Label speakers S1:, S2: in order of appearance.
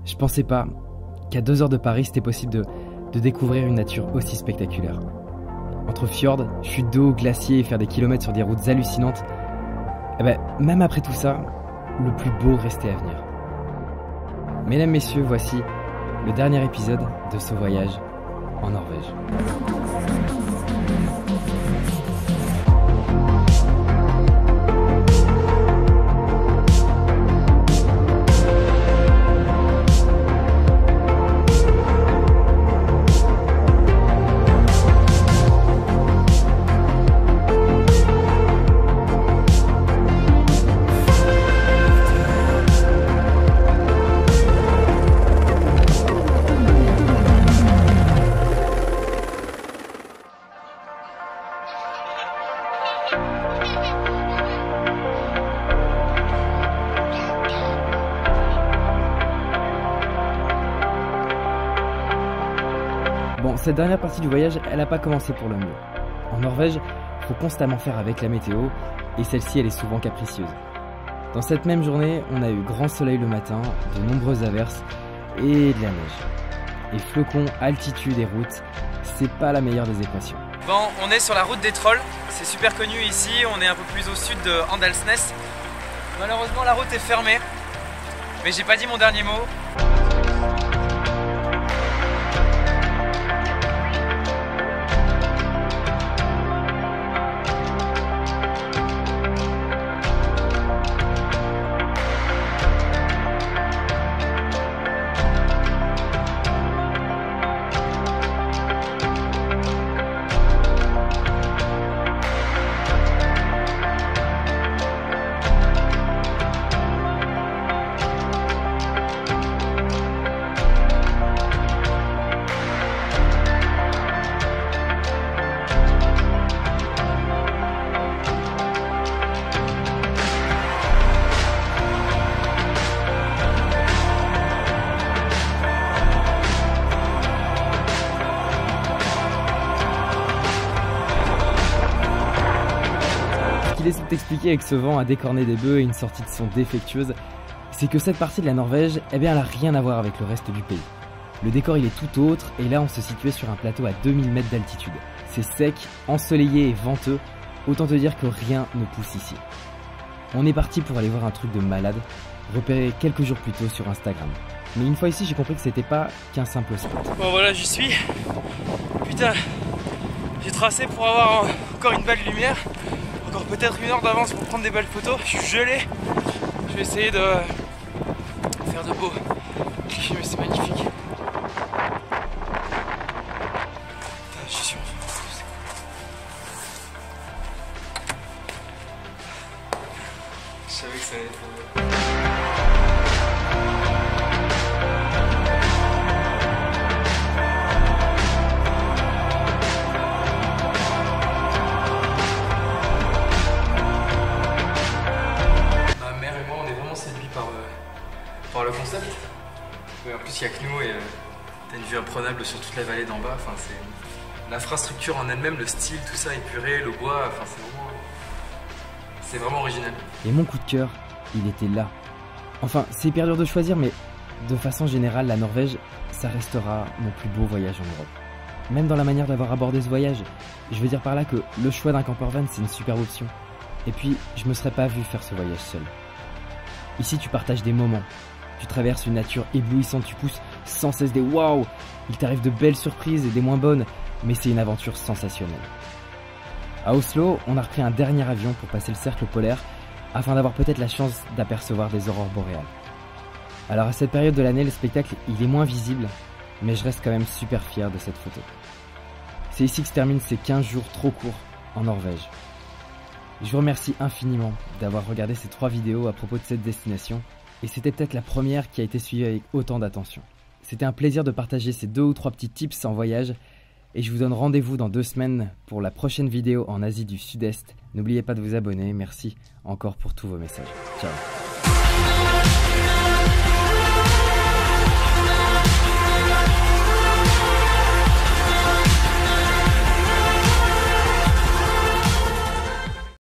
S1: Je pensais pas qu'à 2 heures de Paris, c'était possible de découvrir une nature aussi spectaculaire. Entre fjords, chutes d'eau, glaciers et faire des kilomètres sur des routes hallucinantes, même après tout ça, le plus beau restait à venir. Mesdames, messieurs, voici le dernier épisode de ce voyage en Norvège. Bon, cette dernière partie du voyage, elle n'a pas commencé pour le mieux. En Norvège, il faut constamment faire avec la météo, et celle-ci, elle est souvent capricieuse. Dans cette même journée, on a eu grand soleil le matin, de nombreuses averses et de la neige. Et flocons, altitude et route, c'est pas la meilleure des équations.
S2: Bon, on est sur la route des Trolls, c'est super connu ici, on est un peu plus au sud de Andalsnes. Malheureusement, la route est fermée, mais j'ai pas dit mon dernier mot.
S1: Ce qu'il essaie de t'expliquer avec ce vent à décorner des bœufs et une sortie de son défectueuse, c'est que cette partie de la Norvège, elle n'a rien à voir avec le reste du pays. Le décor il est tout autre, et là on se situait sur un plateau à 2000 mètres d'altitude. C'est sec, ensoleillé et venteux, autant te dire que rien ne pousse ici. On est parti pour aller voir un truc de malade, repéré quelques jours plus tôt sur Instagram. Mais une fois ici, j'ai compris que c'était pas qu'un simple spot.
S2: Bon voilà, j'y suis. Putain, j'ai tracé pour avoir encore une belle lumière. Encore peut-être 1 heure d'avance pour prendre des belles photos. Je suis gelé. Je vais essayer de faire de beau. Mais c'est magnifique. Putain, je suis sûr. Je savais que ça allait être... par le concept. Mais en plus il n'y a que nous et t'as une vue imprenable sur toute la vallée d'en bas. Enfin, c'est l'infrastructure en elle-même, le style, tout ça épuré, le bois, enfin c'est vraiment original.
S1: Et mon coup de cœur, il était là. Enfin, c'est hyper dur de choisir, mais de façon générale, la Norvège, ça restera mon plus beau voyage en Europe. Même dans la manière d'avoir abordé ce voyage, je veux dire par là que le choix d'un campervan, c'est une superbe option. Et puis, je me serais pas vu faire ce voyage seul. Ici, tu partages des moments. Tu traverses une nature éblouissante, tu pousses sans cesse des waouh. Il t'arrive de belles surprises et des moins bonnes, mais c'est une aventure sensationnelle. À Oslo, on a repris un dernier avion pour passer le cercle polaire afin d'avoir peut-être la chance d'apercevoir des aurores boréales. Alors à cette période de l'année, le spectacle il est moins visible, mais je reste quand même super fier de cette photo. C'est ici que se terminent ces 15 jours trop courts en Norvège. Je vous remercie infiniment d'avoir regardé ces 3 vidéos à propos de cette destination, et c'était peut-être la première qui a été suivie avec autant d'attention. C'était un plaisir de partager ces 2 ou 3 petits tips en voyage, et je vous donne rendez-vous dans 2 semaines pour la prochaine vidéo en Asie du Sud-Est. N'oubliez pas de vous abonner, merci encore pour tous vos messages. Ciao.